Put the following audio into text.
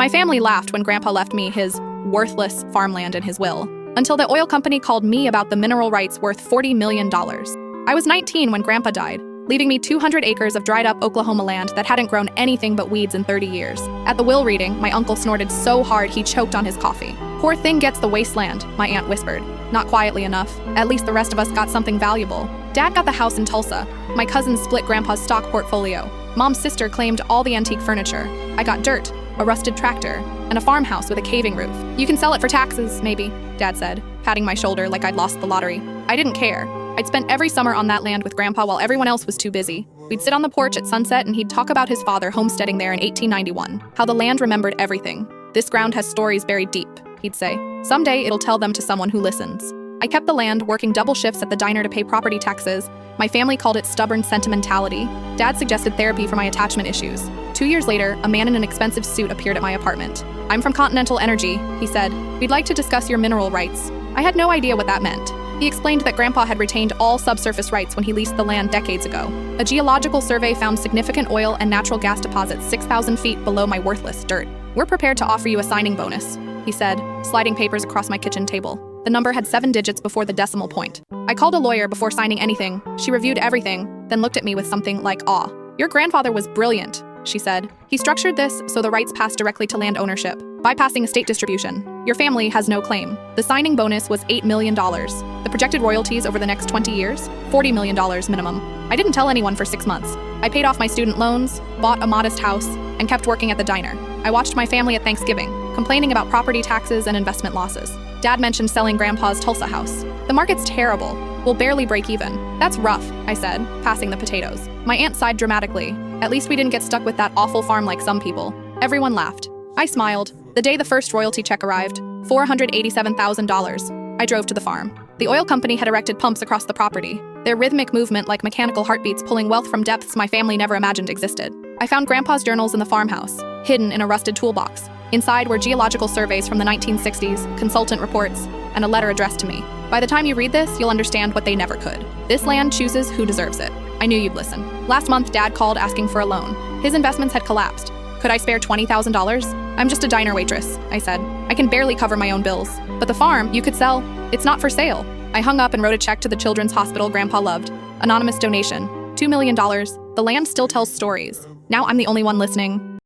My family laughed when Grandpa left me his worthless farmland in his will, until the oil company called me about the mineral rights worth $40 million. I was 19 when Grandpa died, leaving me 200 acres of dried-up Oklahoma land that hadn't grown anything but weeds in 30 years. At the will reading, my uncle snorted so hard he choked on his coffee. "Poor thing gets the wasteland," my aunt whispered. Not quietly enough. At least the rest of us got something valuable. Dad got the house in Tulsa. My cousins split Grandpa's stock portfolio. Mom's sister claimed all the antique furniture. I got dirt, a rusted tractor, and a farmhouse with a caving roof. "You can sell it for taxes, maybe," Dad said, patting my shoulder like I'd lost the lottery. I didn't care. I'd spent every summer on that land with Grandpa while everyone else was too busy. We'd sit on the porch at sunset and he'd talk about his father homesteading there in 1891, how the land remembered everything. "This ground has stories buried deep," he'd say. "Someday it'll tell them to someone who listens." I kept the land, working double shifts at the diner to pay property taxes. My family called it stubborn sentimentality. Dad suggested therapy for my attachment issues. 2 years later, a man in an expensive suit appeared at my apartment. "I'm from Continental Energy," he said. "We'd like to discuss your mineral rights." I had no idea what that meant. He explained that Grandpa had retained all subsurface rights when he leased the land decades ago. A geological survey found significant oil and natural gas deposits 6,000 feet below my worthless dirt. "We're prepared to offer you a signing bonus," he said, sliding papers across my kitchen table. The number had 7 digits before the decimal point. I called a lawyer before signing anything. She reviewed everything, then looked at me with something like awe. "Your grandfather was brilliant," she said. "He structured this so the rights pass directly to land ownership, bypassing estate distribution. Your family has no claim." The signing bonus was $8 million. The projected royalties over the next 20 years, $40 million minimum. I didn't tell anyone for 6 months. I paid off my student loans, bought a modest house, and kept working at the diner. I watched my family at Thanksgiving, complaining about property taxes and investment losses. Dad mentioned selling Grandpa's Tulsa house. "The market's terrible. We'll barely break even." "That's rough," I said, passing the potatoes. My aunt sighed dramatically. "At least we didn't get stuck with that awful farm like some people." Everyone laughed. I smiled. The day the first royalty check arrived, $487,000, I drove to the farm. The oil company had erected pumps across the property, their rhythmic movement like mechanical heartbeats pulling wealth from depths my family never imagined existed. I found Grandpa's journals in the farmhouse, hidden in a rusted toolbox. Inside were geological surveys from the 1960s, consultant reports, and a letter addressed to me. By the time you read this, you'll understand what they never could. This land chooses who deserves it. I knew you'd listen. Last month, Dad called asking for a loan. His investments had collapsed. Could I spare $20,000? "I'm just a diner waitress," I said. "I can barely cover my own bills. But the farm, you could sell. It's not for sale." I hung up and wrote a check to the children's hospital Grandpa loved. Anonymous donation. $2 million. The land still tells stories. Now I'm the only one listening.